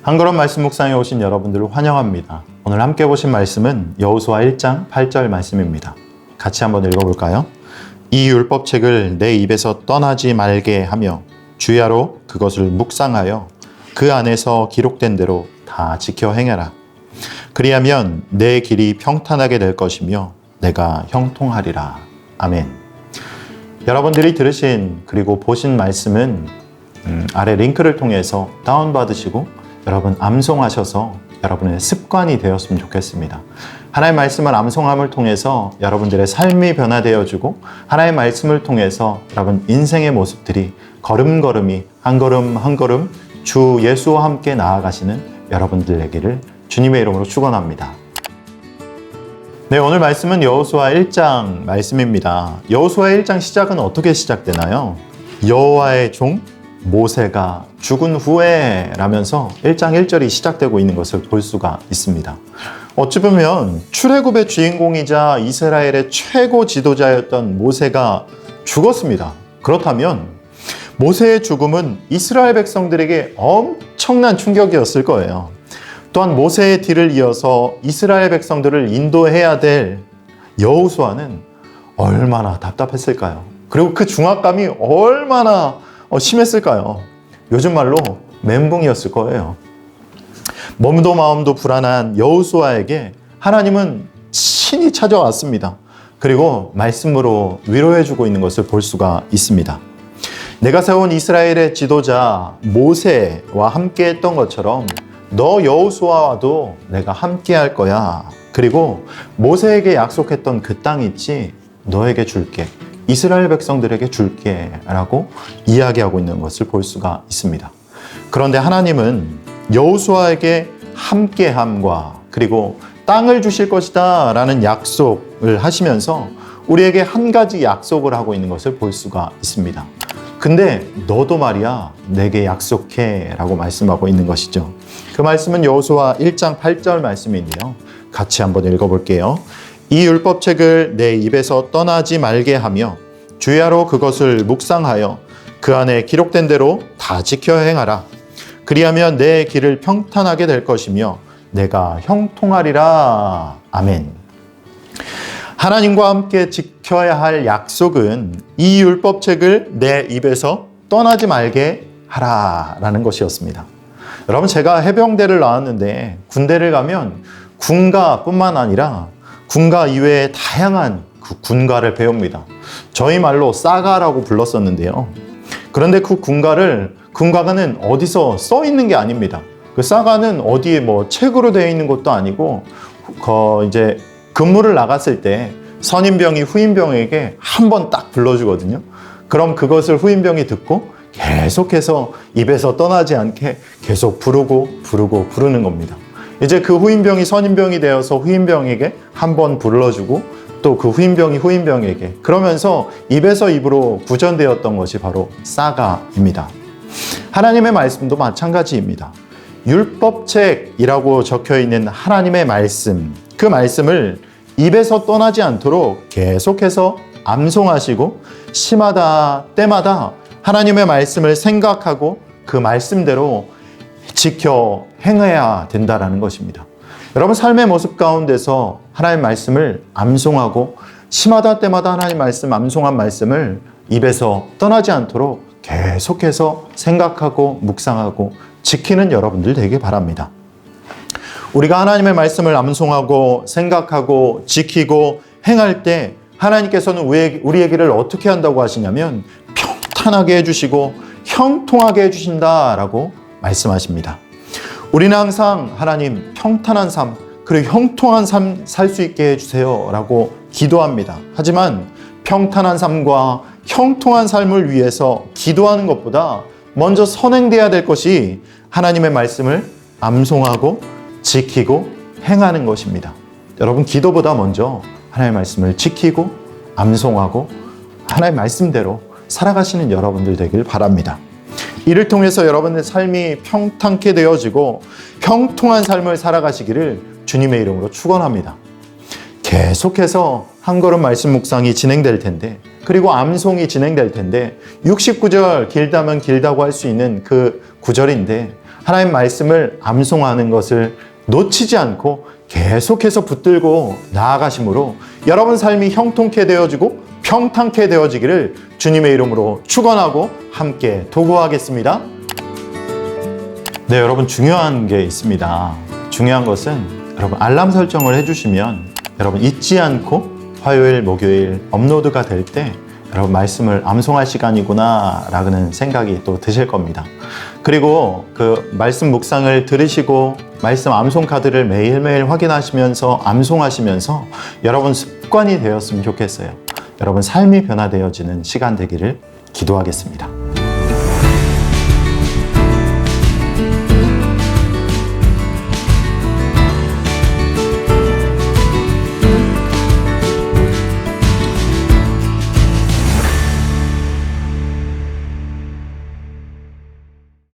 한 걸음 말씀 묵상에 오신 여러분들을 환영합니다. 오늘 함께 보신 말씀은 여호수아 1장 8절 말씀입니다. 같이 한번 읽어볼까요? 이 율법책을 내 입에서 떠나지 말게 하며 주야로 그것을 묵상하여 그 안에서 기록된 대로 다 지켜 행하라. 그리하면 내 길이 평탄하게 될 것이며 내가 형통하리라. 아멘. 여러분들이 들으신 그리고 보신 말씀은 아래 링크를 통해서 다운받으시고 여러분 암송하셔서 여러분의 습관이 되었으면 좋겠습니다. 하나님의 말씀을 암송함을 통해서 여러분들의 삶이 변화되어지고 하나님의 말씀을 통해서 여러분 인생의 모습들이 걸음걸음이 한 걸음 한 걸음 주 예수와 함께 나아가시는 여러분들 되기를 주님의 이름으로 축원합니다. 네, 오늘 말씀은 여호수아 1장 말씀입니다. 여호수아 1장 시작은 어떻게 시작되나요? 여호와의 종 모세가 죽은 후에 라면서 1장 1절이 시작되고 있는 것을 볼 수가 있습니다. 어찌 보면 출애굽의 주인공이자 이스라엘의 최고 지도자였던 모세가 죽었습니다. 그렇다면 모세의 죽음은 이스라엘 백성들에게 엄청난 충격이었을 거예요. 또한 모세의 뒤를 이어서 이스라엘 백성들을 인도해야 될 여호수아는 얼마나 답답했을까요? 그리고 그 중압감이 얼마나 심했을까요? 요즘 말로 멘붕이었을 거예요. 몸도 마음도 불안한 여호수아에게 하나님은 친히 찾아왔습니다. 그리고 말씀으로 위로해주고 있는 것을 볼 수가 있습니다. 내가 세운 이스라엘의 지도자 모세와 함께 했던 것처럼 너 여호수아와도 내가 함께 할 거야. 그리고 모세에게 약속했던 그 땅 있지? 너에게 줄게. 이스라엘 백성들에게 줄게 라고 이야기하고 있는 것을 볼 수가 있습니다. 그런데 하나님은 여호수아에게 함께함과 그리고 땅을 주실 것이다 라는 약속을 하시면서 우리에게 한 가지 약속을 하고 있는 것을 볼 수가 있습니다. 근데 너도 말이야 내게 약속해 라고 말씀하고 있는 것이죠. 그 말씀은 여호수아 1장 8절 말씀인데요. 같이 한번 읽어볼게요. 이 율법책을 내 입에서 떠나지 말게 하며 주야로 그것을 묵상하여 그 안에 기록된 대로 다 지켜 행하라. 그리하면 내 길을 평탄하게 될 것이며 내가 형통하리라. 아멘. 하나님과 함께 지켜야 할 약속은 이 율법책을 내 입에서 떠나지 말게 하라라는 것이었습니다. 여러분, 제가 해병대를 나왔는데 군대를 가면 군가뿐만 아니라 군가 이외에 다양한 그 군가를 배웁니다. 저희 말로 싸가라고 불렀었는데요. 그런데 그 군가는 어디서 써 있는 게 아닙니다. 그 싸가는 어디에 뭐 책으로 되어 있는 것도 아니고, 이제 근무를 나갔을 때 선임병이 후임병에게 한 번 딱 불러주거든요. 그럼 그것을 후임병이 듣고 계속해서 입에서 떠나지 않게 계속 부르는 겁니다. 이제 그 후임병이 선임병이 되어서 후임병에게 한 번 불러주고 또 그 후임병이 후임병에게, 그러면서 입에서 입으로 구전되었던 것이 바로 싸가입니다. 하나님의 말씀도 마찬가지입니다. 율법책이라고 적혀있는 하나님의 말씀, 그 말씀을 입에서 떠나지 않도록 계속해서 암송하시고 시마다 때마다 하나님의 말씀을 생각하고 그 말씀대로 지켜 행해야 된다는 것입니다. 여러분, 삶의 모습 가운데서 하나님의 말씀을 암송하고 시마다 때마다 하나님 말씀, 암송한 말씀을 입에서 떠나지 않도록 계속해서 생각하고 묵상하고 지키는 여러분들 되길 바랍니다. 우리가 하나님의 말씀을 암송하고 생각하고 지키고 행할 때 하나님께서는 우리의 길을 어떻게 한다고 하시냐면 평탄하게 해주시고 형통하게 해주신다라고 말씀하십니다. 우리는 항상 하나님 평탄한 삶 그리고 형통한 삶 살 수 있게 해주세요 라고 기도합니다. 하지만 평탄한 삶과 형통한 삶을 위해서 기도하는 것보다 먼저 선행돼야 될 것이 하나님의 말씀을 암송하고 지키고 행하는 것입니다. 여러분, 기도보다 먼저 하나님의 말씀을 지키고 암송하고 하나님의 말씀대로 살아가시는 여러분들 되길 바랍니다. 이를 통해서 여러분의 삶이 평탄케 되어지고 형통한 삶을 살아가시기를 주님의 이름으로 축원합니다. 계속해서 한 걸음 말씀 묵상이 진행될 텐데, 그리고 암송이 진행될 텐데 69절 길다면 길다고 할 수 있는 그 구절인데 하나님 말씀을 암송하는 것을 놓치지 않고 계속해서 붙들고 나아가심으로 여러분 삶이 형통케 되어지고 평탄케 되어지기를 주님의 이름으로 축원하고 함께 도구하겠습니다. 네, 여러분 중요한 게 있습니다. 중요한 것은 여러분 알람 설정을 해주시면 여러분 잊지 않고 화요일, 목요일 업로드가 될 때 여러분 말씀을 암송할 시간이구나 라는 생각이 또 드실 겁니다. 그리고 그 말씀 묵상을 들으시고 말씀 암송 카드를 매일매일 확인하시면서 암송하시면서 여러분 습관이 되었으면 좋겠어요. 여러분 삶이 변화되어지는 시간 되기를 기도하겠습니다.